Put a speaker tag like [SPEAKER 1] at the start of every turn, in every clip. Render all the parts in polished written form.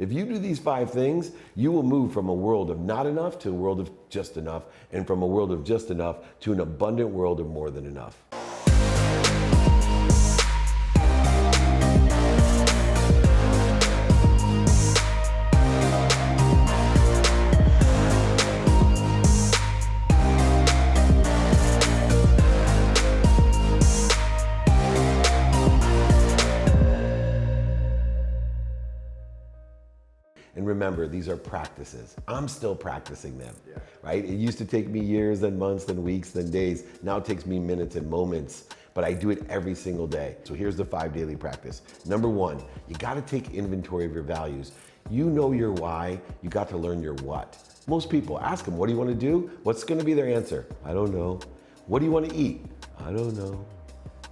[SPEAKER 1] If you do these 5 things, you will move from a world of not enough to a world of just enough, and from a world of just enough to an abundant world of more than enough. And remember, these are practices. I'm still practicing them, right? It used to take me years, then months, then weeks, then days. Now it takes me minutes and moments, but I do it every single day. So here's the 5 daily practice. Number 1, you gotta take inventory of your values. You know your why, you got to learn your what. Most people, ask them, what do you wanna do? What's gonna be their answer? I don't know. What do you wanna eat? I don't know.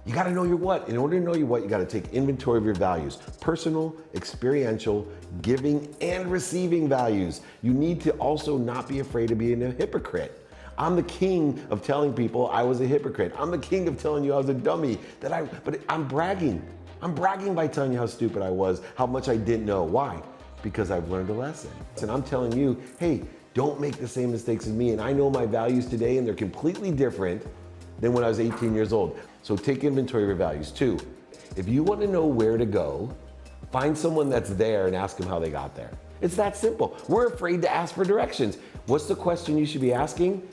[SPEAKER 1] You gotta know your what. In order to know your what, you gotta take inventory of your values. Personal, experiential, giving, and receiving values. You need to also not be afraid of being a hypocrite. I'm the king of telling people I was a hypocrite. I'm the king of telling you I was a dummy, but I'm bragging. I'm bragging by telling you how stupid I was, how much I didn't know. Why? Because I've learned a lesson. And I'm telling you, hey, don't make the same mistakes as me. And I know my values today, and they're completely different than when I was 18 years old. So take inventory of your values. 2, if you want to know where to go, find someone that's there and ask them how they got there. It's that simple. We're afraid to ask for directions. What's the question you should be asking?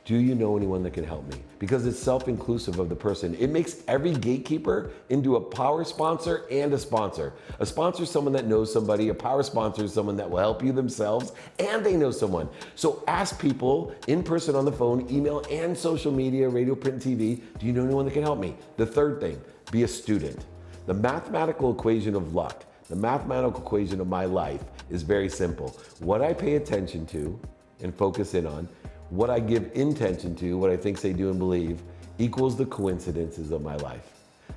[SPEAKER 1] Do you know anyone that can help me? Because it's self-inclusive of the person. It makes every gatekeeper into a power sponsor and a sponsor. A sponsor is someone that knows somebody. A power sponsor is someone that will help you themselves, and they know someone. So ask people in person, on the phone, email, and social media, radio, print, and TV, do you know anyone that can help me? The 3rd thing, be a student. The mathematical equation of luck, the mathematical equation of my life is very simple. What I pay attention to and focus in on, what I give intention to, what I think, say, do, and believe, equals the coincidences of my life.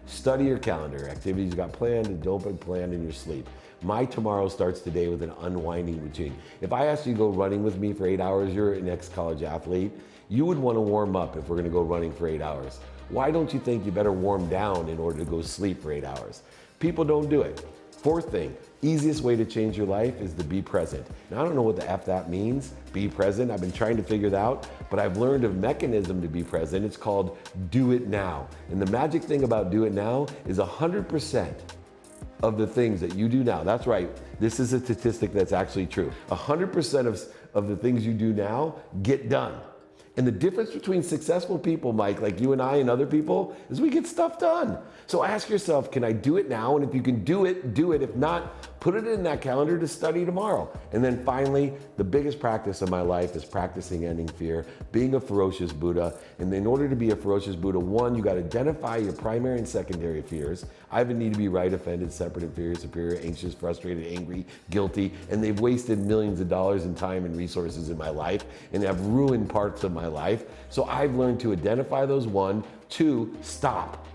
[SPEAKER 1] Study your calendar, activities you got planned and don't be planned in your sleep. My tomorrow starts today with an unwinding routine. If I asked you to go running with me for 8 hours, you're an ex-college athlete, you would want to warm up if we're gonna go running for 8 hours. Why don't you think you better warm down in order to go sleep for 8 hours? People don't do it. 4th thing, easiest way to change your life is to be present. Now, I don't know what the F that means, be present. I've been trying to figure that out, but I've learned a mechanism to be present. It's called do it now. And the magic thing about do it now is 100% of the things that you do now. That's right, this is a statistic that's actually true. 100% of the things you do now get done. And the difference between successful people, Mike, like you and I and other people, is we get stuff done. So ask yourself, can I do it now? And if you can do it, do it. If not, put it in that calendar to study tomorrow. And then finally, the biggest practice of my life is practicing ending fear, being a ferocious Buddha. And in order to be a ferocious Buddha, 1, you got to identify your primary and secondary fears. I have a need to be right, offended, separate, inferior, superior, anxious, frustrated, angry, guilty. And they've wasted millions of dollars in time and resources in my life and have ruined parts of my life. So I've learned to identify those. 1, 2, stop.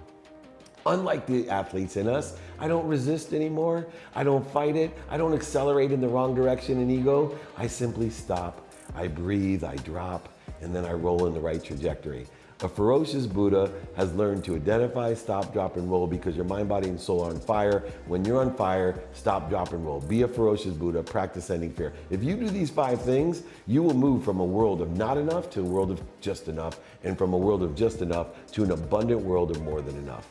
[SPEAKER 1] Unlike the athletes in us, I don't resist anymore. I don't fight it. I don't accelerate in the wrong direction in ego. I simply stop. I breathe, I drop, and then I roll in the right trajectory. A ferocious Buddha has learned to identify, stop, drop, and roll because your mind, body, and soul are on fire. When you're on fire, stop, drop, and roll. Be a ferocious Buddha, practice ending fear. If you do these 5 things, you will move from a world of not enough to a world of just enough, and from a world of just enough to an abundant world of more than enough.